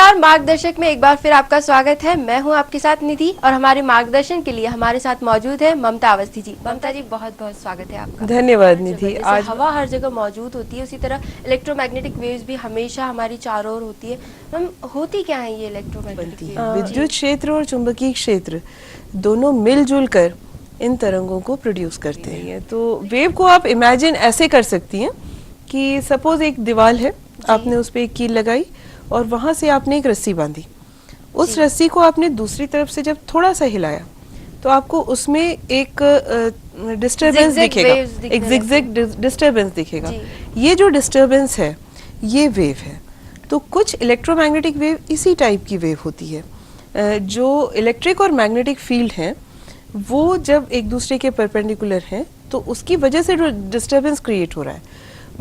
नमस्कार, मार्गदर्शक में एक बार फिर आपका स्वागत है। मैं हूं आपके साथ निधि और हमारे मार्गदर्शन के लिए हमारे साथ मौजूद है ममता अवस्थी जी। ममता जी, बहुत बहुत स्वागत है आपका। धन्यवाद निधि। आज हवा हर जगह मौजूद होती है, उसी तरह इलेक्ट्रोमैग्नेटिक वेव्स भी हमेशा हमारी चारों ओर होती है। मैम, होती क्या है ये इलेक्ट्रोमैग्नेटिक वेव्स? विद्युत क्षेत्र और चुंबकीय क्षेत्र दोनों मिलजुल कर इन तरंगों को प्रोड्यूस करते हैं। तो वेव को आप इमेजिन ऐसे कर सकती हैं कि सपोज एक दीवार है, आपने उस पर एक कील लगाई और वहां से आपने एक रस्सी बांधी। उस रस्सी को आपने दूसरी तरफ से जब थोड़ा सा हिलाया तो आपको उसमें एक डिस्टरबेंस दिखेगा, एक जिगजैग डिस्टरबेंस दिखेगा। ये जो डिस्टरबेंस है ये वेव है। तो कुछ इलेक्ट्रोमैग्नेटिक वेव इसी टाइप की वेव होती है। जो इलेक्ट्रिक और मैग्नेटिक फील्ड हैं वो जब एक दूसरे के परपेंडिकुलर हैं तो उसकी वजह से जो डिस्टरबेंस क्रिएट हो रहा है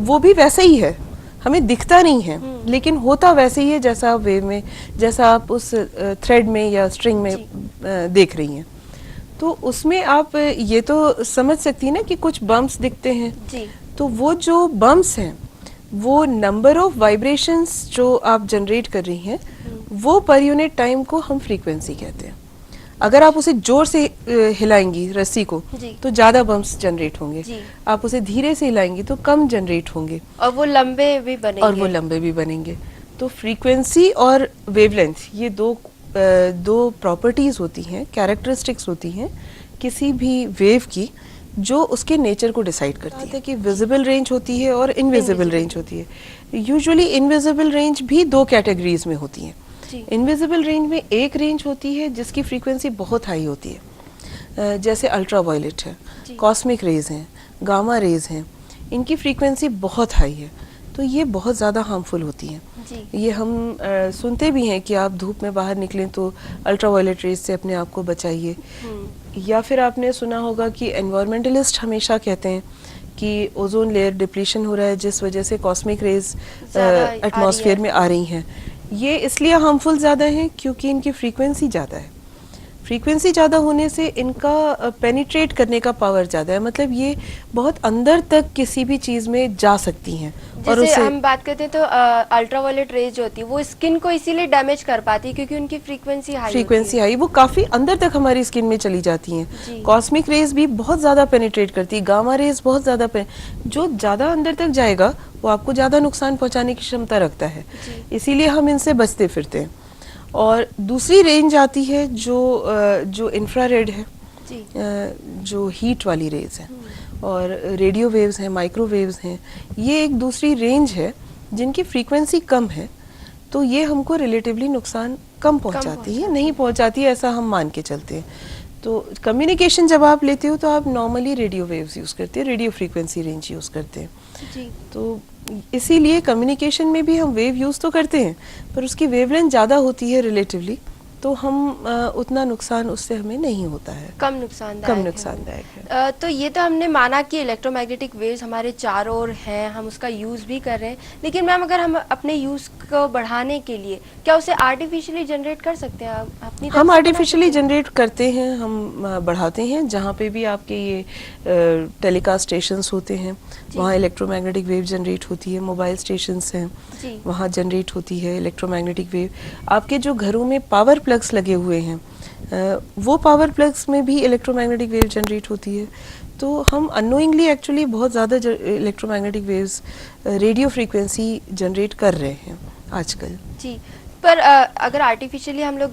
वो भी वैसा ही है, हमें दिखता नहीं है लेकिन होता वैसे ही है जैसा आप वेव में, जैसा आप उस थ्रेड में या स्ट्रिंग में देख रही हैं। तो उसमें आप ये तो समझ सकती हैं ना कि कुछ बम्प्स दिखते हैं जी। तो वो जो बम्प्स हैं वो नंबर ऑफ वाइब्रेशंस जो आप जनरेट कर रही हैं वो पर यूनिट टाइम को हम फ्रीक्वेंसी कहते हैं। अगर आप उसे जोर से हिलाएंगी रस्सी को तो ज्यादा बम्प्स जनरेट होंगे, आप उसे धीरे से हिलाएंगी तो कम जनरेट होंगे और वो लंबे भी बनेंगे। तो फ्रीक्वेंसी और वेवलेंथ ये दो प्रॉपर्टीज होती हैं, कैरेक्टरिस्टिक्स होती हैं किसी भी वेव की जो उसके नेचर को डिसाइड करती है कि विजिबल रेंज होती है और इनविजिबल रेंज होती है। यूजुअली इनविजिबल रेंज भी दो कैटेगरीज में होती है। इनविजिबल रेंज में एक रेंज होती है जिसकी फ्रीक्वेंसी बहुत हाई होती है, जैसे अल्ट्रावायलेट है, कॉस्मिक रेज हैं, गामा रेज हैं, इनकी फ्रीक्वेंसी बहुत हाई है तो ये बहुत ज़्यादा हार्मफुल होती हैं। ये हम सुनते भी हैं कि आप धूप में बाहर निकलें तो अल्ट्रावायलेट रेज से अपने आप को बचाइए। या फिर आपने सुना होगा कि एनवायरमेंटलिस्ट हमेशा कहते हैं कि ओजोन लेयर डिप्लीशन हो रहा है जिस वजह से कॉस्मिक रेज एटमॉस्फेयर में आ रही हैं। ये इसलिए हार्मफुल ज़्यादा हैं क्योंकि इनकी फ्रीक्वेंसी ज़्यादा है। फ्रीक्वेंसी ज़्यादा होने से इनका पेनिट्रेट करने का पावर ज़्यादा है, मतलब ये बहुत अंदर तक किसी भी चीज़ में जा सकती हैं। और जैसे हम बात करते हैं तो अल्ट्रावायलेट रेज जो होती है वो स्किन को इसीलिए डैमेज कर पाती है क्योंकि उनकी फ्रीक्वेंसी हाई, वो काफ़ी अंदर तक हमारी स्किन में चली जाती हैं। कॉस्मिक रेज भी बहुत ज़्यादा पेनिट्रेट करती है, गामा रेज बहुत ज़्यादा, जो ज़्यादा अंदर तक जाएगा वो आपको ज़्यादा नुकसान पहुँचाने की क्षमता रखता है, इसीलिए हम इनसे बचते फिरते हैं। और दूसरी रेंज आती है जो इंफ्रारेड है, जो हीट वाली रेज है, और रेडियो वेव्स हैं, माइक्रोवेव्स हैं, ये एक दूसरी रेंज है जिनकी फ्रीक्वेंसी कम है तो ये हमको रिलेटिवली नुकसान कम पहुंचाती है, नहीं पहुंचाती है ऐसा हम मान के चलते हैं। तो कम्युनिकेशन जब आप लेते हो तो आप नॉर्मली रेडियो वेव्स यूज़ करते हैं, रेडियो फ्रीक्वेंसी रेंज यूज़ करते हैं। तो इसीलिए कम्युनिकेशन में भी हम वेव यूज़ तो करते हैं पर उसकी वेवलेंथ ज़्यादा होती है रिलेटिवली, तो हम उतना नुकसान उससे हमें नहीं होता है, कम नुकसानदायक है। तो ये तो हमने माना कि इलेक्ट्रोमैग्नेटिक वेव्स हमारे चारों ओर हैं, हम उसका यूज़ भी कर रहे हैं, लेकिन मैम अगर हम अपने यूज़ को बढ़ाने के लिए क्या उसे आर्टिफिशियली जनरेट कर सकते हैं? अपनी हम आर्टिफिशियली जनरेट करते हैं, हम बढ़ाते हैं। जहाँ पे भी आपके ये टेलीकास्ट स्टेशंस होते हैं वहाँ इलेक्ट्रोमैग्नेटिक वेव जनरेट होती है, मोबाइल स्टेशंस हैं वहाँ जनरेट होती है इलेक्ट्रोमैग्नेटिक वेव। आपके जो घरों में पावर प्लग्स लगे हुए हैं वो पावर प्लग्स में भी इलेक्ट्रोमैग्नेटिक वेव जनरेट होती है। तो हम अननोइंगली एक्चुअली बहुत ज़्यादा electromagnetic waves radio frequency generate कर रहे हैं आजकल। जी, पर अगर आर्टिफिशियली हम लोग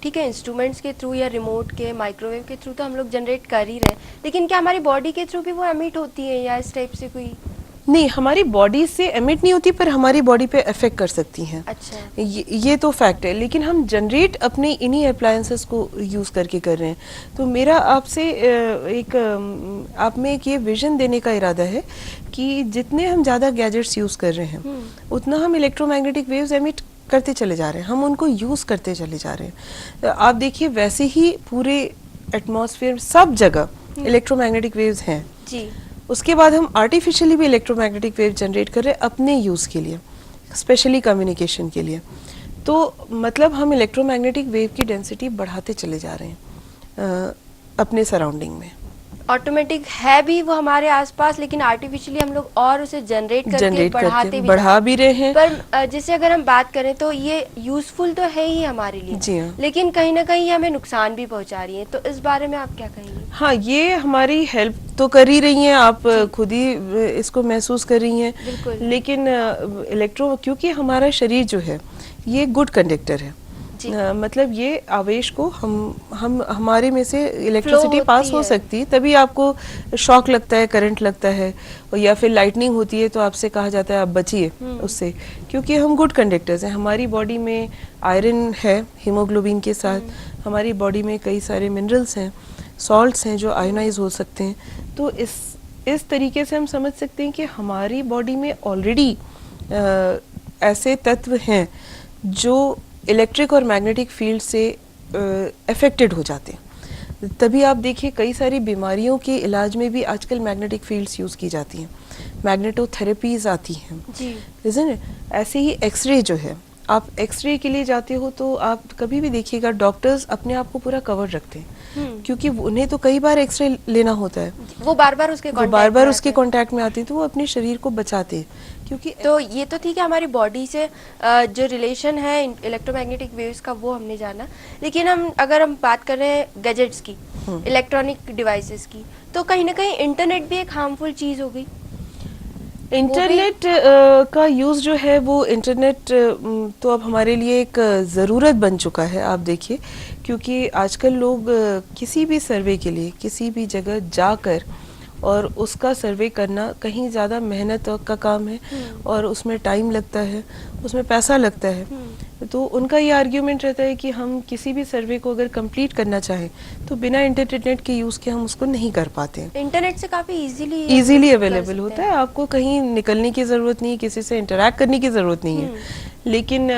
ठीक है इंस्ट्रूमेंट्स के थ्रू या रिमोट के माइक्रोवेव के थ्रू तो हम लोग जनरेट कर ही रहे हैं, लेकिन क्या हमारी बॉडी के थ्रू भी वो एमिट होती है या इस टाइप से कोई? नहीं, हमारी बॉडी से एमिट नहीं होती पर हमारी बॉडी पे इफेक्ट कर सकती हैं। अच्छा। ये तो फैक्ट है, लेकिन हम जनरेट अपने इन्हीं अप्लायंसेस को यूज़ करके कर रहे हैं। तो मेरा आपसे आप में एक ये विजन देने का इरादा है कि जितने हम ज़्यादा गैजेट्स यूज़ कर रहे हैं उतना हम इलेक्ट्रोमैग्नेटिक वेव्स एमिट करते चले जा रहे हैं, हम उनको यूज़ करते चले जा रहे हैं। आप देखिए वैसे ही पूरे एटमॉस्फेयर सब जगह इलेक्ट्रोमैग्नेटिक वेव्स हैं जी। उसके बाद हम आर्टिफिशियली भी इलेक्ट्रोमैग्नेटिक वेव जनरेट कर रहे हैं अपने यूज़ के लिए, स्पेशली कम्युनिकेशन के लिए। तो मतलब हम इलेक्ट्रोमैग्नेटिक वेव की डेंसिटी बढ़ाते चले जा रहे हैं अपने सराउंडिंग में। ऑटोमेटिक है भी वो हमारे आसपास, लेकिन आर्टिफिशियली हम लोग और उसे जनरेट करके बढ़ाते भी बढ़ा भी रहे हैं। पर जैसे अगर हम बात करें तो ये यूजफुल तो है ही हमारे लिए, जी हाँ। लेकिन कहीं ना कहीं हमें नुकसान भी पहुंचा रही है, तो इस बारे में आप क्या कहेंगे? हाँ, ये हमारी हेल्प तो कर ही रही हैं, आप खुद ही इसको महसूस कर रही हैं। बिल्कुल। लेकिन क्योंकि हमारा शरीर जो है ये गुड कंडक्टर है, मतलब ये आवेश को हम हमारे में से इलेक्ट्रिसिटी पास हो सकती है, तभी आपको शॉक लगता है, करंट लगता है, और या फिर लाइटनिंग होती है तो आपसे कहा जाता है आप बचिए उससे, क्योंकि हम गुड कंडक्टर्स हैं। हमारी बॉडी में आयरन है हीमोग्लोबिन के साथ, हमारी बॉडी में कई सारे मिनरल्स हैं, सॉल्ट्स हैं जो आयोनाइज हो सकते हैं। तो इस तरीके से हम समझ सकते हैं कि हमारी बॉडी में ऑलरेडी ऐसे तत्व हैं जो इलेक्ट्रिक और मैग्नेटिक फील्ड से अफेक्टेड हो जाते हैं। तभी आप देखिए कई सारी बीमारियों के इलाज में भी आजकल मैग्नेटिक फील्ड्स यूज़ की जाती हैं, मैग्नेटोथेरेपीज आती हैं, इज़न्ट इट? ऐसे ही एक्सरे जो है, आप एक्सरे के लिए जाते हो तो आप कभी भी देखिएगा डॉक्टर्स अपने आप को पूरा कवर रखते हैं, क्योंकि उन्हें तो कई बार एक्सरे लेना होता है, वो बार बार उसके कांटेक्ट में आते हैं, तो वो अपने शरीर को बचाते हैं। क्योंकि तो ये तो ठीक है, हमारी बॉडी से जो रिलेशन है इलेक्ट्रोमैग्नेटिक वेव्स का वो हमने जाना, लेकिन अगर हम बात कर रहे हैं गैजेट्स की, इलेक्ट्रॉनिक डिवाइसेस की, तो कहीं ना कहीं इंटरनेट भी एक हार्मफुल चीज हो गई। इंटरनेट का यूज़ जो है वो इंटरनेट तो अब हमारे लिए एक ज़रूरत बन चुका है। आप देखिए, क्योंकि आजकल लोग किसी भी सर्वे के लिए किसी भी जगह जाकर और उसका सर्वे करना कहीं ज़्यादा मेहनत का काम है, और उसमें टाइम लगता है, उसमें पैसा लगता है। तो उनका ये आर्ग्यूमेंट रहता है कि हम किसी भी सर्वे को अगर कंप्लीट करना चाहें तो बिना इंटरनेट के यूज़ के हम उसको नहीं कर पाते हैं। इंटरनेट से काफ़ी इजीली अवेलेबल होता है, आपको कहीं निकलने की ज़रूरत नहीं है, किसी से इंटरैक्ट करने की ज़रूरत नहीं है। लेकिन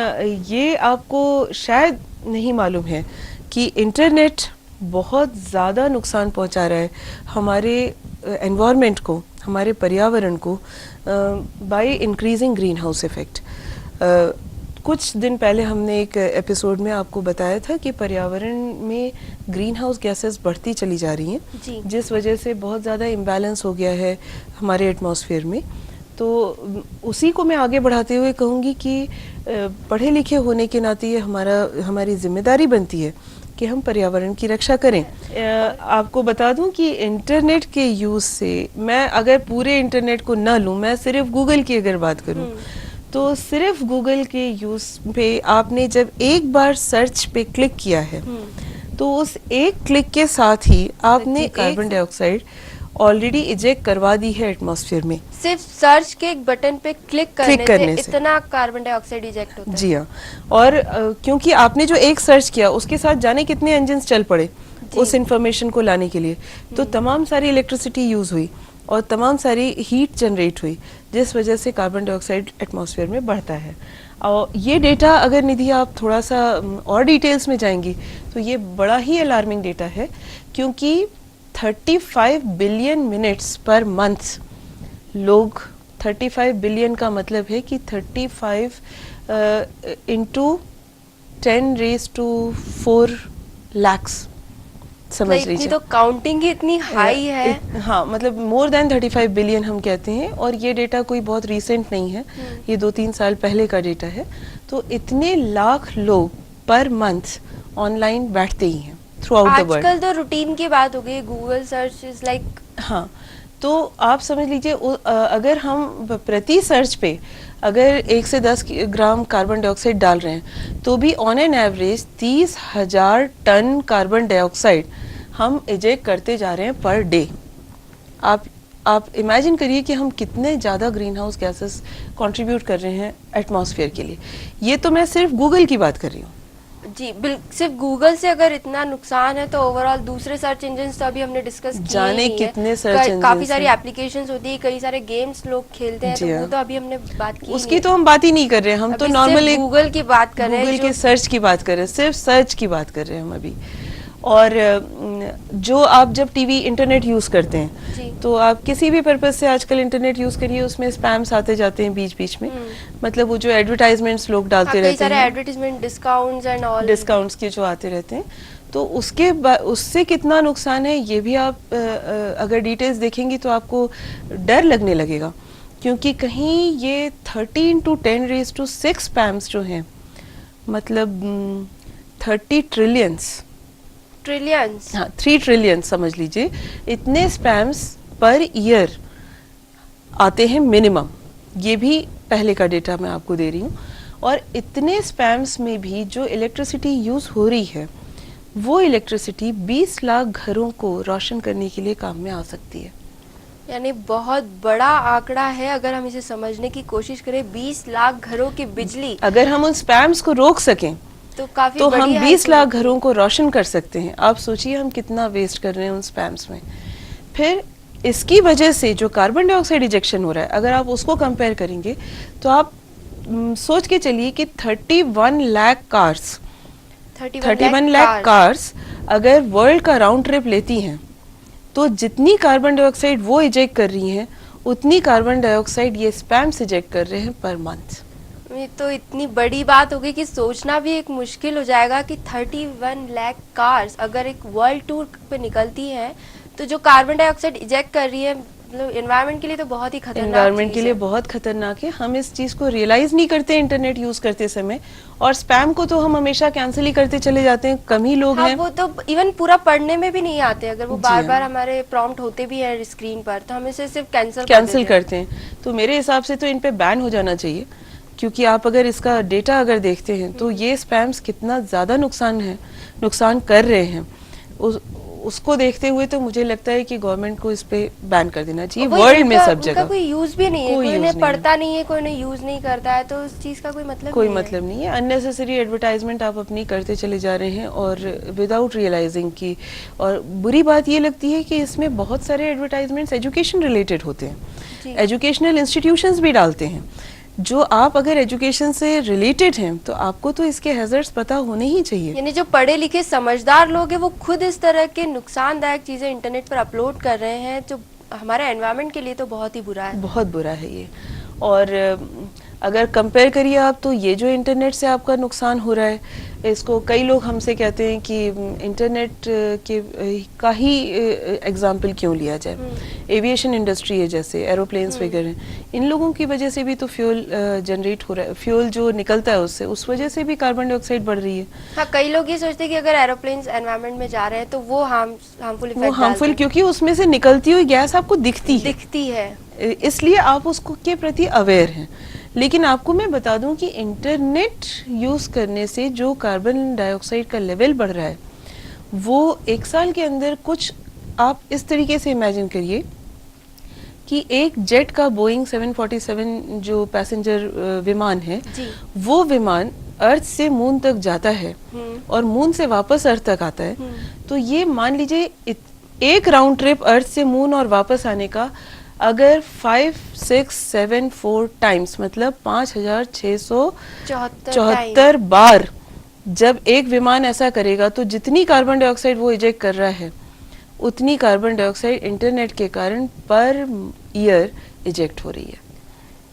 ये आपको शायद नहीं मालूम है कि इंटरनेट बहुत ज़्यादा नुकसान पहुंचा रहा है हमारे एनवायरनमेंट को, हमारे पर्यावरण को, by increasing green house effect. कुछ दिन पहले हमने एक एपिसोड में आपको बताया था कि पर्यावरण में ग्रीन हाउस गैसेस बढ़ती चली जा रही हैं, जिस वजह से बहुत ज़्यादा इम्बैलेंस हो गया है हमारे एटमॉस्फेयर में। तो उसी को मैं आगे बढ़ाते हुए कहूँगी कि पढ़े लिखे होने के नाते ये हमारी जिम्मेदारी बनती है कि हम पर्यावरण की रक्षा करें। आपको बता दूं कि इंटरनेट के यूज़ से, मैं अगर पूरे इंटरनेट को ना लूं, मैं सिर्फ गूगल की अगर बात करूं, तो सिर्फ गूगल के यूज़ पे आपने जब एक बार सर्च पे क्लिक किया है तो उस एक क्लिक के साथ ही आपने कार्बन डाइऑक्साइड ऑलरेडी इजेक्ट करवा दी है एटमॉस्फेयर में। सिर्फ सर्च के एक बटन पे क्लिक करने से इतना कार्बन डाइऑक्साइड इजेक्ट होता है। जी हाँ, और क्योंकि आपने जो एक सर्च किया उसके साथ जाने कितने इंजन चल पड़े उस इंफॉर्मेशन को लाने के लिए, तो तमाम सारी इलेक्ट्रिसिटी यूज हुई और तमाम सारी हीट जनरेट हुई, जिस वजह से कार्बन डाइऑक्साइड एटमॉस्फेयर में बढ़ता है। और ये डेटा अगर निधि आप थोड़ा सा और डिटेल्स में जाएंगी तो ये बड़ा ही अलार्मिंग डेटा है, क्योंकि 35 बिलियन मिनट्स पर मंथ लोग, 35 बिलियन का मतलब है कि 35 इंटू 10⁴ lakhs, समझ लीजिए। तो काउंटिंग ही इतनी हाई है। हाँ, मतलब मोर देन 35 बिलियन हम कहते हैं, और ये डेटा कोई बहुत रीसेंट नहीं है, ये 2-3 साल पहले का डेटा है। तो इतने लाख लोग पर मंथ ऑनलाइन बैठते ही हैं थ्रू आउट द वर्ल्ड। आजकल तो रूटीन की बात हो गई, गूगल सर्च इज लाइक। हाँ, तो आप समझ लीजिए अगर हम प्रति सर्च पे अगर 1 से 10 ग्राम कार्बन डाइऑक्साइड डाल रहे हैं तो भी on an average 30,000 ton carbon dioxide हम इजेक्ट करते जा रहे हैं पर डे। आप इमेजिन करिए कि हम कितने ज़्यादा ग्रीन हाउस गैसेस कंट्रीब्यूट कर रहे हैं एटमॉस्फेयर के लिए। ये तो मैं सिर्फ गूगल की बात कर रही हूँ। जी, सिर्फ गूगल से अगर इतना नुकसान है तो ओवरऑल दूसरे सर्च इंजन्स तो अभी हमने डिस्कस किए जाने कितने सर्च इंजन्स, काफी सारी एप्लीकेशंस होती है, कई सारे गेम्स लोग खेलते हैं, तो वो तो अभी हमने बात की, उसकी तो हम बात ही नहीं कर रहे हैं। हम तो नॉर्मली गूगल की बात कर रहे हैं, गूगल के सर्च की बात कर रहे हैं, सिर्फ सर्च की बात कर रहे हैं हम अभी। और जो आप जब टीवी इंटरनेट यूज़ करते हैं तो आप किसी भी पर्पज़ से आजकल इंटरनेट यूज़ करिए, उसमें स्पैम्स आते जाते हैं बीच बीच में, मतलब वो जो एडवर्टाइजमेंट्स लोग डालते रहते हैं, कई सारे advertisement, discounts and all, discounts के जो आते रहते हैं, तो उससे कितना नुकसान है ये भी आप अगर डिटेल्स देखेंगी तो आपको डर लगने लगेगा, क्योंकि कहीं ये 13 to 10 raised to 6 स्पैम्स जो हैं, मतलब 30 ट्रिलियंस, हाँ 3 ट्रिलियन समझ लीजिए, इतने स्पैम्स पर ईयर आते हैं मिनिमम। ये भी पहले का डेटा मैं आपको दे रही हूँ। और इतने स्पैम्स में भी जो इलेक्ट्रिसिटी यूज़ हो रही है वो इलेक्ट्रिसिटी 20 लाख घरों को रोशन करने के लिए काम में आ सकती है। यानी बहुत बड़ा आंकड़ा है। अगर हम इसे समझने की कोशिश करें, 20 लाख घरों की बिजली, अगर हम उन स्पैम्स को रोक सकें तो काफी तो बड़ी हम है 20 लाख घरों को रोशन कर सकते हैं। आप सोचिए हम कितना वेस्ट कर रहे हैं उन स्पैम्स में। फिर इसकी वजह से जो कार्बन डाइऑक्साइड इजेक्शन हो रहा है, अगर आप उसको कंपेयर करेंगे तो आप सोच के चलिए कि 31 लाख कार्स, 31 लाख कार्स अगर वर्ल्ड का राउंड ट्रिप लेती हैं तो जितनी कार्बन डाइऑक्साइड वो इजेक्ट कर रही हैं उतनी कार्बन डाइऑक्साइड ये स्पैम्स इजेक्ट कर रहे हैं पर मंथ। ये तो इतनी बड़ी बात हो गई कि सोचना भी एक मुश्किल हो जाएगा कि 31 लाख कार्स अगर एक वर्ल्ड टूर पे निकलती हैं तो जो कार्बन डाइऑक्साइड इजेक्ट कर रही है, मतलब एनवायरनमेंट के लिए तो बहुत ही खतरनाक, एनवायरनमेंट के लिए बहुत खतरनाक है। हम इस चीज को रियलाइज नहीं करते इंटरनेट यूज करते समय, और स्पैम को तो हम हमेशा कैंसिल ही करते चले जाते हैं। कम ही लोग हैं, वो तो इवन पूरा पढ़ने में भी नहीं आते। अगर वो बार बार हमारे प्रॉम्प्ट होते भी हैं स्क्रीन पर तो हम इसे सिर्फ कैंसिल करते हैं। तो मेरे हिसाब से तो इन पे बैन हो जाना चाहिए, क्योंकि आप अगर इसका डेटा अगर देखते हैं तो ये स्पैम्स कितना ज्यादा नुकसान कर रहे हैं, उसको देखते हुए तो मुझे लगता है कि गवर्नमेंट को इस पे बैन कर देना चाहिए वर्ल्ड में सब जगह। कोई यूज भी नहीं है, कोई इन्हें पढ़ता नहीं है, कोई इन्हें यूज नहीं करता है, तो उस चीज का कोई मतलब नहीं है। अननेसेसरी एडवर्टाइजमेंट आप अपनी करते चले जा रहे हैं और विदाउट रियलाइजिंग की। और बुरी बात ये लगती है कि इसमें बहुत सारे एडवर्टाइजमेंट्स एजुकेशन रिलेटेड होते हैं, एजुकेशनल इंस्टीट्यूशंस भी डालते हैं। जो आप अगर एजुकेशन से रिलेटेड हैं तो आपको तो इसके हैजर्ड्स पता होने ही चाहिए। यानी जो पढ़े लिखे समझदार लोग हैं वो खुद इस तरह के नुकसानदायक चीजें इंटरनेट पर अपलोड कर रहे हैं, जो हमारे एनवायरनमेंट के लिए तो बहुत ही बुरा है। बहुत बुरा है ये। और अगर कंपेयर करिए आप तो ये जो इंटरनेट से आपका नुकसान हो रहा है, इसको कई लोग हमसे कहते हैं कि इंटरनेट के का ही एग्जाम्पल क्यों लिया जाए। एविएशन इंडस्ट्री है, जैसे एरोप्लेन्स वगैरह, इन लोगों की वजह से भी तो फ्यूल जनरेट हो रहा है, फ्यूल जो निकलता है उससे, उस वजह से भी कार्बन डाइऑक्साइड बढ़ रही है। हाँ, कई लोग ये सोचते हैं कि अगर एरोप्लेन्स एनवायरनमेंट में जा रहे हैं तो वो हार्मफुल क्योंकि उसमें से निकलती हुई गैस आपको दिखती है, इसलिए आप उसको के प्रति अवेयर हैं। लेकिन आपको मैं बता दूं कि इंटरनेट यूज करने से जो कार्बन डाइऑक्साइड का लेवल बढ़ रहा है वो एक साल के अंदर कुछ, आप इस तरीके से इमेजिन करिए कि एक जेट का बोइंग 747 जो पैसेंजर विमान है, वो विमान अर्थ से मून तक जाता है और मून से वापस अर्थ तक आता है। तो ये मान लीजिए एक राउंड ट्रिप अर्थ से मून और वापस आने का अगर 5674 टाइम्स, मतलब 5674 बार जब एक विमान ऐसा करेगा तो जितनी कार्बन डाइऑक्साइड वो इजेक्ट कर रहा है उतनी कार्बन डाइऑक्साइड इंटरनेट के कारण पर ईयर इजेक्ट हो रही है।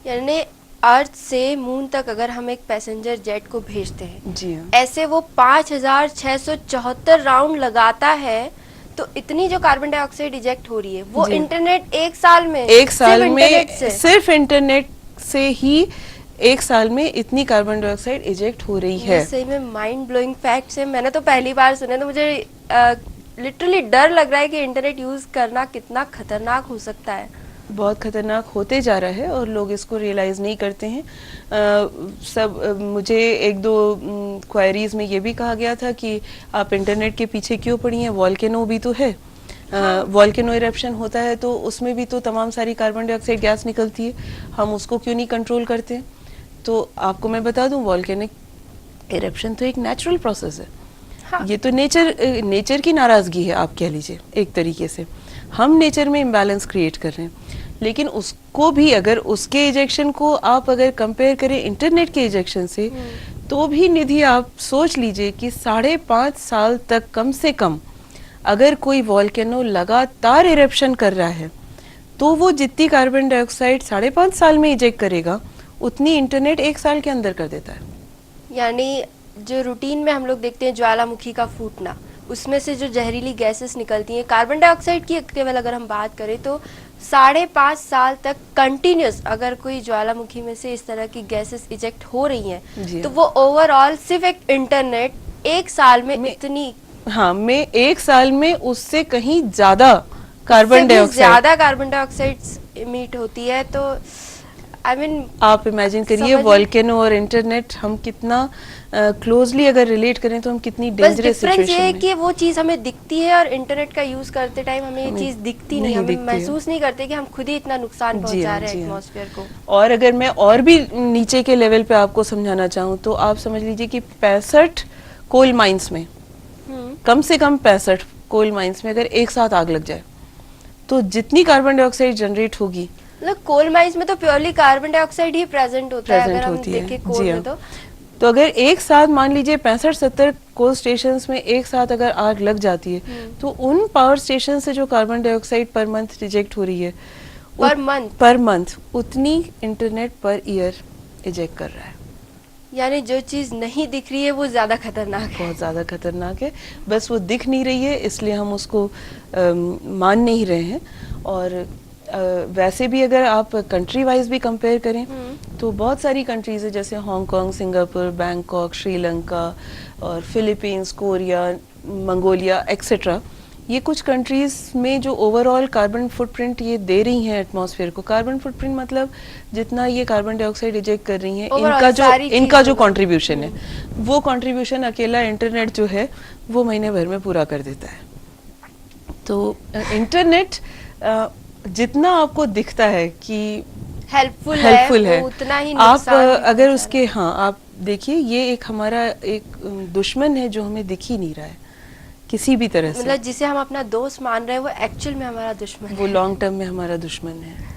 यानी अर्थ से मून तक अगर हम एक पैसेंजर जेट को भेजते हैं, जी हाँ, ऐसे वो 5674 राउंड लगाता है, तो इतनी जो कार्बन डाइऑक्साइड इजेक्ट हो रही है वो इंटरनेट एक साल में सिर्फ इंटरनेट से ही एक साल में इतनी कार्बन डाइऑक्साइड इजेक्ट हो रही है। सही में माइंड ब्लोइंग फैक्ट्स है, मैंने तो पहली बार सुने, तो मुझे लिटरली डर लग रहा है कि इंटरनेट यूज करना कितना खतरनाक हो सकता है। बहुत खतरनाक होते जा रहा है और लोग इसको रियलाइज नहीं करते हैं। मुझे एक दो क्वेरीज में ये भी कहा गया था कि आप इंटरनेट के पीछे क्यों पड़ी हैं, वॉल्केनो भी तो है। वॉल्केनो इरप्शन होता है तो उसमें भी तो तमाम सारी कार्बन डाइऑक्साइड गैस निकलती है, हम उसको क्यों नहीं कंट्रोल करते। तो आपको मैं बता दूं, वॉल्केनिक इरप्शन तो एक नेचुरल प्रोसेस है। हाँ। ये तो नेचर की नाराजगी है, आप कह लीजिए एक तरीके से। हम नेचर में इम्बैलेंस क्रिएट कर रहे हैं, लेकिन उसको भी अगर उसके इजेक्शन को आप अगर कंपेयर करें इंटरनेट के इजेक्शन से, तो भी निधि आप सोच लीजिए कि 5.5 साल तक कम से कम अगर कोई वॉल्केनो लगातार इरप्शन कर रहा है तो वो जितनी कार्बन डाइऑक्साइड 5.5 साल में इजेक्ट करेगा उतनी इंटरनेट एक साल के अंदर कर देता है। यानी जो रूटीन में हम लोग देखते हैं ज्वालामुखी का फूटना, उसमें से जो जहरीली गैसेस निकलती हैं, कार्बन डाइऑक्साइड की केवल अगर हम बात करें तो 5.5 साल तक कंटिन्यूस अगर कोई ज्वालामुखी में से इस तरह की गैसेस इजेक्ट हो रही हैं तो वो ओवरऑल सिर्फ एक इंटरनेट 1 साल में इतनी, हाँ, में 1 साल में उससे कहीं ज्यादा कार्बन डाइऑक्साइड इमिट होती है। तो आई मीन आप इमेजिन करिए वोल्केनो और इंटरनेट हम कितना क्लोजली अगर रिलेट करें तो हम कितनी डेंजरस सिचुएशन में। डिफरेंस ये है कि वो चीज हमें दिखती है और इंटरनेट का यूज करते टाइम हमें ये चीज दिखती नहीं, हमें महसूस नहीं करते कि हम खुद ही इतना नुकसान पहुंचा रहे हैं एटमॉस्फेयर को। और अगर मैं और भी नीचे के लेवल पे आपको समझाना चाहूँ तो आप समझ लीजिए कि 65 कोल माइंस में, कम से कम 65 कोल माइंस में अगर एक साथ आग लग जाए तो जितनी कार्बन डाइऑक्साइड जनरेट होगी, मतलब कोल माइंस में तो प्योरली कार्बन डाइऑक्साइड ही प्रेजेंट होता है अगर हम देखें कोल में तो अगर एक साथ मान लीजिए 65-70 कोल स्टेशंस में एक साथ अगर आग लग जाती है तो उन पावर स्टेशन से जो carbon dioxide per month reject हो रही है पर मंथ उतनी इंटरनेट पर ईयर इजेक्ट कर रहा है। यानी जो चीज नहीं दिख रही है वो ज्यादा खतरनाक है, बहुत ज्यादा खतरनाक है, बस वो दिख नहीं रही है इसलिए हम उसको मान नहीं रहे हैं। और वैसे भी अगर आप कंट्री वाइज भी कंपेयर करें तो बहुत सारी कंट्रीज है जैसे हांगकांग, सिंगापुर, बैंकॉक, श्रीलंका और फिलीपींस, कोरिया, मंगोलिया एक्सेट्रा। ये कुछ कंट्रीज में जो ओवरऑल कार्बन फुटप्रिंट ये दे रही हैं एटमॉस्फेयर को, कार्बन फुटप्रिंट मतलब जितना ये कार्बन डाइऑक्साइड इजेक्ट कर रही हैं इनका जो कंट्रीब्यूशन है वो कंट्रीब्यूशन अकेला इंटरनेट जो है वो महीने भर में पूरा कर देता है। तो इंटरनेट जितना आपको दिखता है कि हेल्पफुल है उतना ही आप अगर उसके आप देखिए ये एक हमारा एक दुश्मन है जो हमें दिख ही नहीं रहा है किसी भी तरह से, मतलब जिसे हम अपना दोस्त मान रहे हैं वो एक्चुअल में हमारा दुश्मन है, वो लॉन्ग टर्म में हमारा दुश्मन है।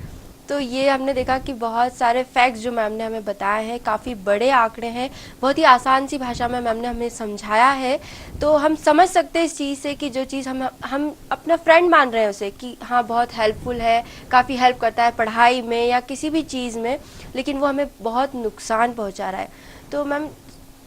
तो ये हमने देखा कि बहुत सारे फैक्ट्स जो मैम ने हमें बताए हैं, काफ़ी बड़े आंकड़े हैं, बहुत ही आसान सी भाषा में मैम ने हमें समझाया है। तो हम समझ सकते हैं इस चीज़ से कि जो चीज़ हम अपना फ्रेंड मान रहे हैं उसे कि हाँ बहुत हेल्पफुल है, काफ़ी हेल्प करता है पढ़ाई में या किसी भी चीज़ में, लेकिन वो हमें बहुत नुकसान पहुँचा रहा है। तो मैम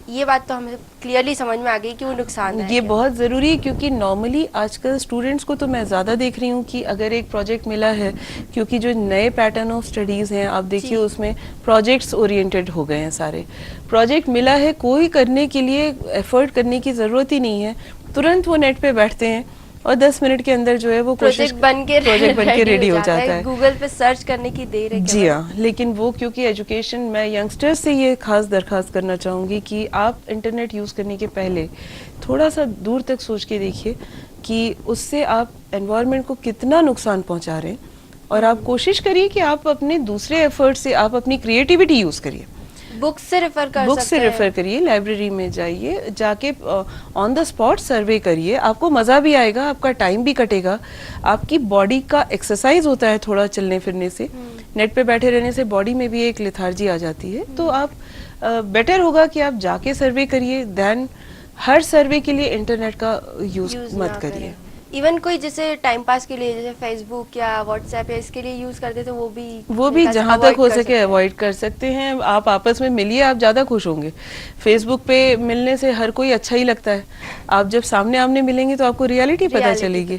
ये बात तो हमें क्लियरली समझ में आ गई कि वो नुकसान है। ये बहुत ज़रूरी है क्योंकि नॉर्मली आजकल स्टूडेंट्स को तो मैं ज़्यादा देख रही हूँ कि अगर एक प्रोजेक्ट मिला है, क्योंकि जो नए पैटर्न ऑफ स्टडीज़ हैं आप देखिए उसमें प्रोजेक्ट्स ओरिएंटेड हो गए हैं सारे। प्रोजेक्ट मिला है, कोई करने के लिए एफर्ट करने की ज़रूरत ही नहीं है, तुरंत वो नेट पे बैठते हैं और 10 मिनट के अंदर जो है वो प्रोजेक्ट बन के रेडी हो जाता है, गूगल पे सर्च करने की देर है। जी हाँ, लेकिन वो क्योंकि एजुकेशन, मैं यंगस्टर्स से ये खास दरखास्त करना चाहूँगी कि आप इंटरनेट यूज़ करने के पहले थोड़ा सा दूर तक सोच के देखिए कि उससे आप एनवायरनमेंट को कितना नुकसान पहुँचा रहे हैं, और आप कोशिश करिए कि आप अपने दूसरे एफर्ट से आप अपनी क्रिएटिविटी यूज़ करिए। बुक्स से रेफर करिए, लाइब्रेरी में जाइए, जाके ऑन द स्पॉट सर्वे करिए, आपको मज़ा भी आएगा, आपका टाइम भी कटेगा, आपकी बॉडी का एक्सरसाइज होता है थोड़ा चलने फिरने से। नेट पे बैठे रहने से बॉडी में भी एक लेथार्जी आ जाती है, तो आप बेटर होगा कि आप जाके सर्वे करिए देन हर सर्वे के लिए इंटरनेट का यूज मत करिए। इवन कोई जैसे टाइम पास के लिए जैसे फेसबुक या व्हाट्सएप या इसके लिए यूज करते तो वो भी जहाँ तक हो सके अवॉइड कर सकते हैं। आप आपस में मिलिए, आप ज्यादा खुश होंगे। फेसबुक पे मिलने से हर कोई अच्छा ही लगता है, आप जब सामने आमने मिलेंगे तो आपको रियलिटी पता चलेगी।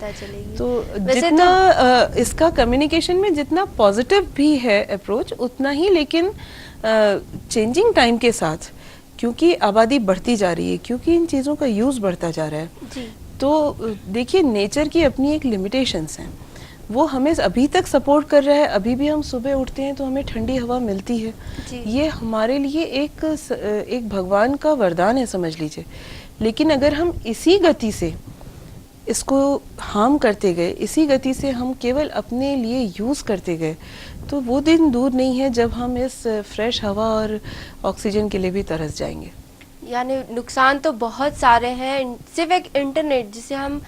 तो जितना इसका कम्युनिकेशन में जितना पॉजिटिव भी है अप्रोच उतना ही, लेकिन चेंजिंग टाइम के साथ क्योंकि आबादी बढ़ती जा रही है, क्योंकि इन चीज़ों का यूज़ बढ़ता जा रहा है, तो देखिए नेचर की अपनी एक लिमिटेशंस हैं, वो हमें अभी तक सपोर्ट कर रहा है। अभी भी हम सुबह उठते हैं तो हमें ठंडी हवा मिलती है, ये हमारे लिए एक भगवान का वरदान है समझ लीजिए। लेकिन अगर हम इसी गति से इसको हार्म करते गए, इसी गति से हम केवल अपने लिए यूज़ करते गए, तो वो दिन दूर नहीं है जब हम इस फ्रेश हवा और ऑक्सीजन के लिए भी तरस जाएंगे। यानी नुकसान तो बहुत सारे हैं। सिर्फ एक इंटरनेट जिसे हम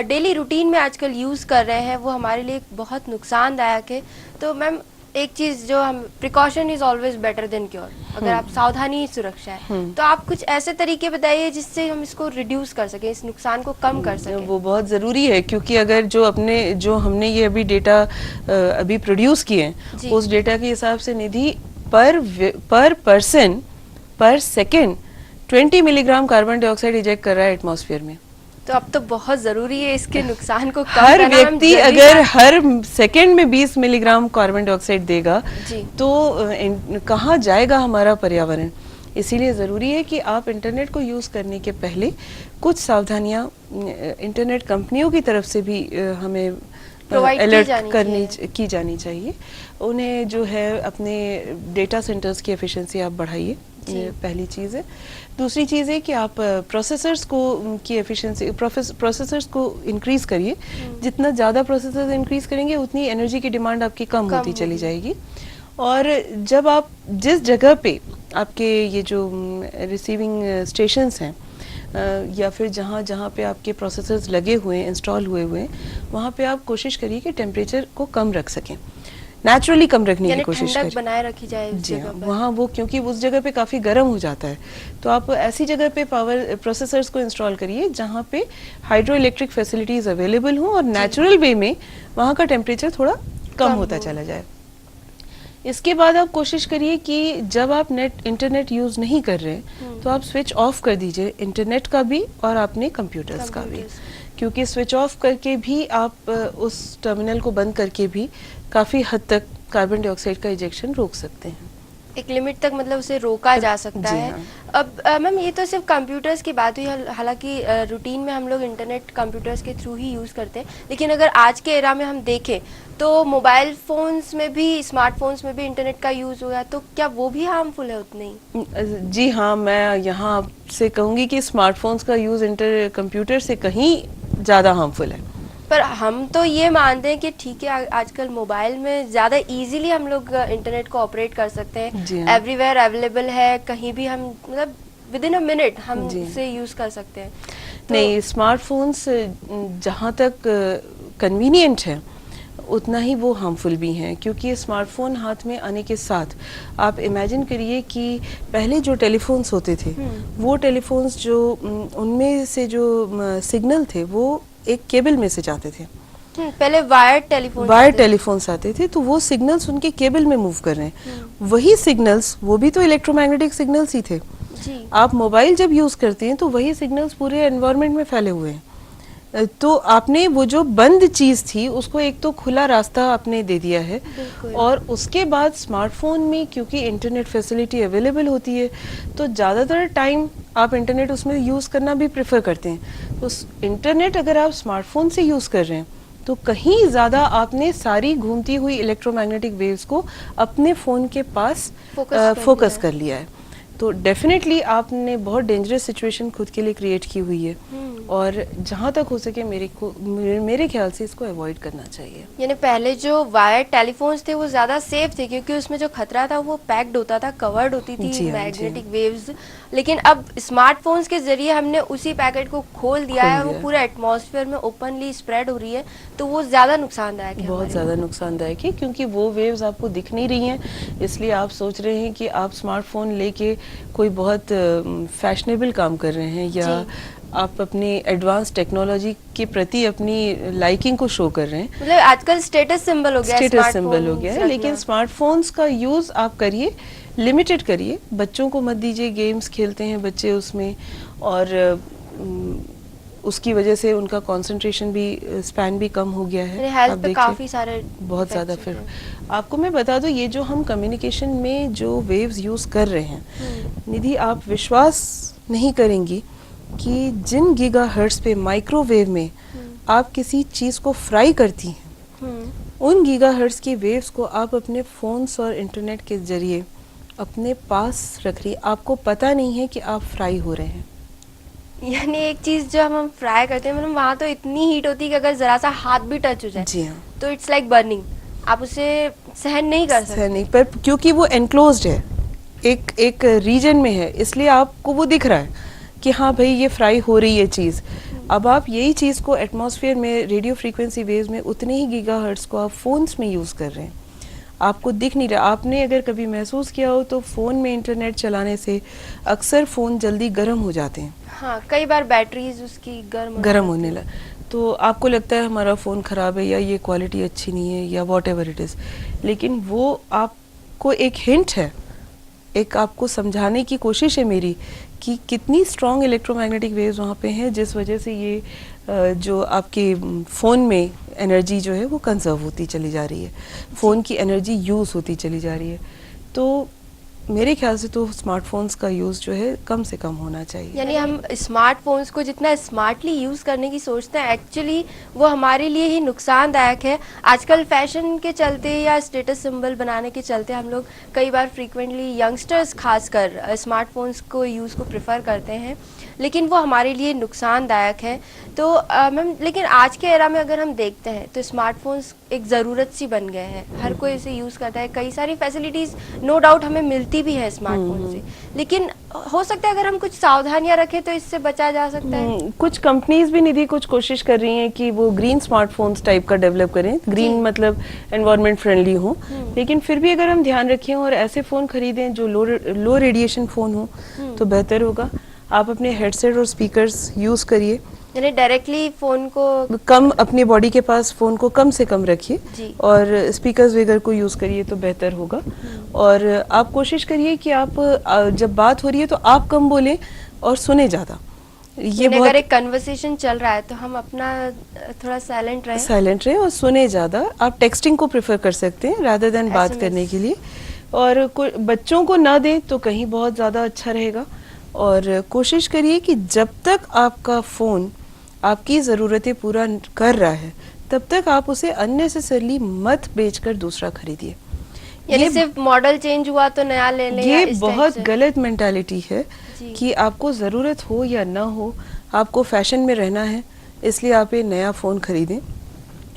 डेली रूटीन में आजकल यूज़ कर रहे हैं वो हमारे लिए बहुत नुकसानदायक है। तो मैम एक चीज़ जो हम, precaution is always better than cure. अगर आप सावधानी ही सुरक्षा है, तो आप कुछ ऐसे तरीके बताइए जिससे हम इसको रिड्यूस कर सकें, इस नुकसान को कम कर सकें। वो बहुत ज़रूरी है क्योंकि अगर जो हमने ये अभी डेटा अभी प्रोड्यूस किए हैं, उस डेटा के हिसाब से निधि पर पर्सन पर second 20 milligram carbon dioxide eject कर रहा है एटमॉस्फेयर में। तो अब तो बहुत जरूरी है इसके नुकसान को कम हर करना। व्यक्ति अगर हर सेकंड में 20 मिलीग्राम कार्बन डाइऑक्साइड देगा तो कहाँ जाएगा हमारा पर्यावरण। इसीलिए ज़रूरी है कि आप इंटरनेट को यूज़ करने के पहले कुछ सावधानियां इंटरनेट कंपनियों की तरफ से भी हमें अलर्ट की जानी चाहिए। उन्हें जो है अपने डेटा सेंटर्स की एफिशिएंसी आप बढ़ाइए, पहली चीज़ है। दूसरी चीज़ है कि आप प्रोसेसर्स को की एफिशिएंसी प्रोसेसर्स को इंक्रीज़ करिए। जितना ज़्यादा प्रोसेसर्स इंक्रीज़ करेंगे उतनी एनर्जी की डिमांड आपकी कम होती चली जाएगी। और जब आप जिस जगह पे आपके ये जो रिसीविंग स्टेशंस हैं या फिर जहाँ पे आपके प्रोसेसर्स लगे हुए हैं, इंस्टॉल हुए हैं, वहाँ पे आप कोशिश करिए कि टेम्परेचर को कम रख सकें, नेचुरली कम रखने की कोशिश करें, बनाए रखी जाए उस जगह पर। वहाँ वो क्योंकि उस जगह पे काफ़ी गर्म हो जाता है, तो आप ऐसी जगह पे पावर प्रोसेसर्स को इंस्टॉल करिए जहाँ पे हाइड्रो इलेक्ट्रिक फैसिलिटीज़ अवेलेबल हों और नेचुरल वे में वहाँ का टेम्परेचर थोड़ा कम होता चला जाए। इसके बाद आप कोशिश करिए कि जब आप इंटरनेट यूज़ नहीं कर रहे तो आप स्विच ऑफ कर दीजिए इंटरनेट का भी और अपने कंप्यूटर्स का भी, क्योंकि स्विच ऑफ करके भी आप उस टर्मिनल को बंद करके भी काफ़ी हद तक कार्बन डाइऑक्साइड का इजेक्शन रोक सकते हैं। एक लिमिट तक मतलब उसे रोका जा सकता है। अब मैम ये तो सिर्फ कंप्यूटर्स की बात हुई, हालांकि रूटीन में हम लोग इंटरनेट कंप्यूटर्स के थ्रू ही यूज़ करते हैं, लेकिन अगर आज के एरा में हम देखें तो मोबाइल फ़ोन्स में भी, स्मार्टफोन्स में भी इंटरनेट का यूज़ हो गया, तो क्या वो भी हार्मफुल है उतने ही? जी हाँ, मैं यहाँ आपसे कहूँगी कि स्मार्टफोन्स का यूज़ कंप्यूटर से कहीं ज़्यादा हार्मफुल है। पर हम तो ये मानते हैं कि ठीक है, आजकल मोबाइल में ज़्यादा इजीली हम लोग इंटरनेट को ऑपरेट कर सकते हैं, एवरीवेयर अवेलेबल है, कहीं भी हम मतलब विद इन अ मिनट हम उसे यूज़ कर सकते हैं। तो नहीं, स्मार्टफोन्स जहाँ तक कन्वीनियंट है उतना ही वो हार्मफुल भी हैं, क्योंकि स्मार्टफोन हाथ में आने के साथ आप इमेजिन करिए कि पहले जो टेलीफोन्स होते थे वो टेलीफोन्स जो उनमें से जो सिग्नल थे वो एक केबल में से जाते थे। पहले वायर टेलीफोन्स आते थे, तो वो सिग्नल्स उनके केबल में मूव कर रहे हैं। वही सिग्नल्स, वो भी तो इलेक्ट्रोमैग्नेटिक सिग्नल्स ही थे। आप मोबाइल जब यूज करते हैं तो वही सिग्नल्स पूरे एनवायरनमेंट में फैले हुए हैं। तो आपने वो जो बंद चीज थी उसको एक तो खुला रास्ता आपने दे दिया है, और उसके बाद स्मार्टफोन में क्योंकि इंटरनेट फैसिलिटी अवेलेबल होती है तो ज़्यादातर टाइम आप इंटरनेट उसमें यूज़ करना भी प्रेफर करते हैं। तो इंटरनेट अगर आप स्मार्टफोन से यूज़ कर रहे हैं तो कहीं ज़्यादा आपने सारी घूमती हुई इलेक्ट्रोमैग्नेटिक वेव्स को अपने फ़ोन के पास फोकस कर लिया है। तो डेफिनेटली आपने बहुत डेंजरस सिचुएशन खुद के लिए क्रिएट की हुई है, और जहाँ तक हो सके मेरे ख्याल से इसको अवॉइड करना चाहिए। यानी पहले जो वायर टेलीफोन्स थे वो ज़्यादा सेफ थे, क्योंकि उसमें जो खतरा था वो पैक्ड होता था, कवर्ड होती थी मैग्नेटिक वेव्स। लेकिन अब स्मार्टफोन्स के जरिए हमने उसी पैकेट को खोल दिया है, वो पूरे एटमॉस्फेयर में ओपनली स्प्रेड हो रही है, तो वो ज़्यादा नुकसानदायक है, बहुत ज़्यादा नुकसानदायक है, क्योंकि वो वेव्स आपको दिख नहीं रही हैं, इसलिए आप सोच रहे हैं कि आप स्मार्टफोन लेके कोई बहुत फैशनेबल काम कर रहे हैं, या आप अपनी एडवांस टेक्नोलॉजी के प्रति अपनी लाइकिंग को शो कर रहे हैं। मतलब आजकल स्टेटस सिंबल हो गया है। लेकिन स्मार्टफोन्स का यूज़ आप करिए, लिमिटेड करिए। बच्चों को मत दीजिए, गेम्स खेलते हैं बच्चे उसमें, और उसकी वजह से उनका कंसंट्रेशन भी, स्पैन भी कम हो गया है। हेल्थ पे काफी सारे बहुत ज़्यादा। फिर आपको मैं बता दूं, ये जो हम कम्युनिकेशन में जो वेव्स यूज़ कर रहे हैं, निधि आप विश्वास नहीं करेंगी कि जिन गीगाहर्ट्ज़ पे माइक्रोवेव में आप किसी चीज़ को फ्राई करती हैं, उन गीगाहर्ट्ज़ की वेव्स को आप अपने फ़ोन्स और इंटरनेट के ज़रिए अपने पास रख रही, आपको पता नहीं है कि आप फ्राई हो रहे हैं। यानी एक चीज़ जो हम फ्राई करते हैं, मतलब वहाँ तो इतनी हीट होती है कि अगर ज़रा सा हाथ भी टच हो जाए, जी हाँ, तो इट्स लाइक बर्निंग, आप उसे सहन नहीं कर सकते। सहन नहीं, पर क्योंकि वो एनक्लोज्ड है, एक रीजन में है, इसलिए आपको वो दिख रहा है कि हाँ भाई ये फ्राई हो रही है चीज़। अब आप यही चीज़ को एटमॉस्फेयर में रेडियो फ्रीक्वेंसी वेव्स में उतने ही गीगाहर्ट्ज़ को आप फ़ोन्स में यूज़ कर रहे हैं, आपको दिख नहीं रहा। आपने अगर कभी महसूस किया हो तो फ़ोन में इंटरनेट चलाने से अक्सर फ़ोन जल्दी गर्म हो जाते हैं। हाँ, कई बार बैटरीज उसकी गर्म होने लगा, तो आपको लगता है हमारा फ़ोन ख़राब है, या ये क्वालिटी अच्छी नहीं है, या वॉट एवर इट इज़। लेकिन वो आपको एक हिंट है, एक आपको समझाने की कोशिश है मेरी कि कितनी स्ट्रॉन्ग इलेक्ट्रोमैग्नेटिक वेव्स वहाँ पे हैं, जिस वजह से ये जो आपके फ़ोन में एनर्जी जो है वो कंजर्व होती चली जा रही है, फ़ोन की एनर्जी यूज़ होती चली जा रही है। तो मेरे ख्याल से तो स्मार्टफोन्स का यूज़ जो है कम से कम होना चाहिए। यानी हम स्मार्टफोन्स को जितना स्मार्टली यूज़ करने की सोचते हैं, एक्चुअली वो हमारे लिए ही नुकसानदायक है। आजकल फैशन के चलते या स्टेटस सिंबल बनाने के चलते हम लोग कई बार फ्रीक्वेंटली यंगस्टर्स खासकर स्मार्टफोन्स को यूज़ को प्रेफर करते हैं, लेकिन वो हमारे लिए नुकसानदायक है। तो मैम, लेकिन आज के एरा में अगर हम देखते हैं तो स्मार्टफोन्स एक ज़रूरत सी बन गए हैं, हर कोई इसे यूज़ करता है। कई सारी फैसिलिटीज़ नो डाउट हमें मिलती भी है स्मार्टफोन से, लेकिन हो सकता है अगर हम कुछ सावधानियां रखें तो इससे बचा जा सकता है। कुछ कंपनीज भी निधि कुछ कोशिश कर रही हैं कि वो ग्रीन स्मार्टफोन्स टाइप का डेवलप करें, ग्रीन मतलब एनवायरनमेंट फ्रेंडली हो, लेकिन फिर भी अगर हम ध्यान रखें और ऐसे फ़ोन खरीदें जो लो रेडिएशन फ़ोन हो तो बेहतर होगा। आप अपने हेडसेट और स्पीकर्स यूज़ करिए, यानी डायरेक्टली फ़ोन को कम अपने बॉडी के पास फ़ोन को कम से कम रखिए और स्पीकर्स वगैरह को यूज़ करिए तो बेहतर होगा। और आप कोशिश करिए कि आप जब बात हो रही है तो आप कम बोलें और सुने ज़्यादा। ये अगर एक कन्वर्सेशन चल रहा है तो हम अपना थोड़ा साइलेंट रहें और सुने ज़्यादा। आप टेक्सटिंग को प्रेफर कर सकते हैं रादर देन बात करने के लिए, और बच्चों को ना दें तो कहीं बहुत ज़्यादा अच्छा रहेगा। और कोशिश करिए कि जब तक आपका फ़ोन आपकी ज़रूरतें पूरा कर रहा है तब तक आप उसे अननेसेसरली मत बेचकर दूसरा खरीदिए। यानी सिर्फ मॉडल चेंज हुआ तो नया ले लें, ये बहुत गलत मेंटालिटी है कि आपको ज़रूरत हो या ना हो, आपको फैशन में रहना है इसलिए आप ये नया फ़ोन खरीदें।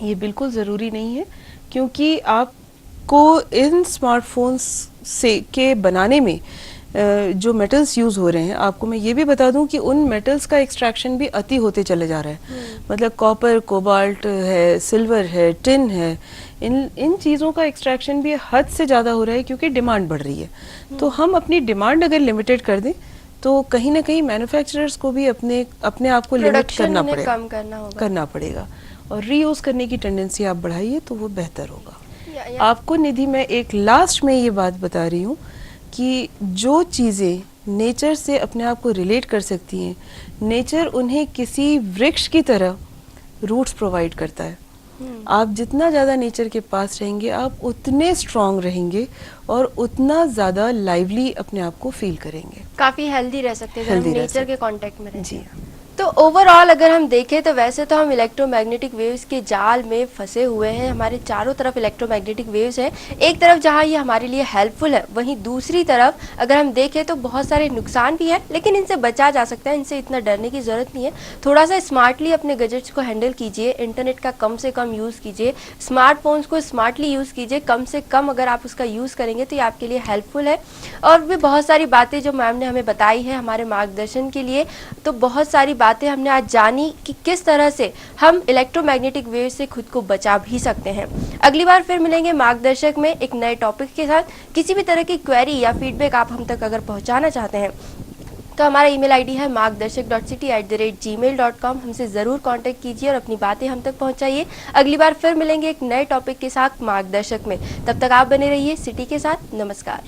ये बिल्कुल ज़रूरी नहीं है, क्योंकि आपको इन स्मार्टफोन्स से के बनाने में जो मेटल्स यूज़ हो रहे हैं, आपको मैं ये भी बता दूं कि उन मेटल्स का एक्सट्रैक्शन भी अति होते चले जा रहा है। मतलब कॉपर, कोबाल्ट है, सिल्वर है, टिन है, इन चीज़ों का एक्सट्रैक्शन भी हद से ज़्यादा हो रहा है क्योंकि डिमांड बढ़ रही है। तो हम अपनी डिमांड अगर लिमिटेड कर दें तो कहीं ना कहीं मैन्युफैक्चरर्स को भी अपने आप को लिमिट करना पड़ेगा, कम करना पड़ेगा और रीयूज करने की टेंडेंसी आप बढ़ाइए तो वो बेहतर होगा। आपको निधि मैं एक लास्ट में ये बात बता रही हूँ कि जो चीज़ें नेचर से अपने आप को रिलेट कर सकती हैं, नेचर उन्हें किसी वृक्ष की तरह रूट्स प्रोवाइड करता है। आप जितना ज़्यादा नेचर के पास रहेंगे आप उतने स्ट्रांग रहेंगे और उतना ज़्यादा लाइवली अपने आप को फील करेंगे, काफ़ी हेल्दी रह सकते हैं अगर हम नेचर के कांटेक्ट में रहें। जी। तो ओवरऑल अगर हम देखें तो वैसे तो हम इलेक्ट्रोमैग्नेटिक वेव्स के जाल में फंसे हुए हैं, हमारे चारों तरफ इलेक्ट्रोमैग्नेटिक वेव्स हैं। एक तरफ जहां ये हमारे लिए हेल्पफुल है, वहीं दूसरी तरफ अगर हम देखें तो बहुत सारे नुकसान भी है, लेकिन इनसे बचा जा सकता है, इनसे इतना डरने की ज़रूरत नहीं है। थोड़ा सा स्मार्टली अपने गैजेट्स को हैंडल कीजिए, इंटरनेट का कम से कम यूज़ कीजिए, स्मार्टफोन्स को स्मार्टली यूज़ कीजिए, कम से कम अगर आप उसका यूज़ करेंगे तो ये आपके लिए हेल्पफुल है। और भी बहुत सारी बातें जो मैम ने हमें बताई है हमारे मार्गदर्शन के लिए, तो बहुत सारी बातें हमने आज जानी कि किस तरह से हम इलेक्ट्रोमैग्नेटिक वेव से खुद को बचा भी सकते हैं। अगली बार फिर मिलेंगे मार्गदर्शक में एक नए टॉपिक के साथ। किसी भी तरह की क्वेरी या फीडबैक आप हम तक अगर पहुंचाना चाहते हैं तो हमारा ईमेल आईडी है margdarshak.city@gmail.com। हमसे ज़रूर कांटेक्ट कीजिए और अपनी बातें हम तक पहुंचाइए। अगली बार फिर मिलेंगे एक नए टॉपिक के साथ मार्गदर्शक में। तब तक आप बने रहिए सिटी के साथ। नमस्कार।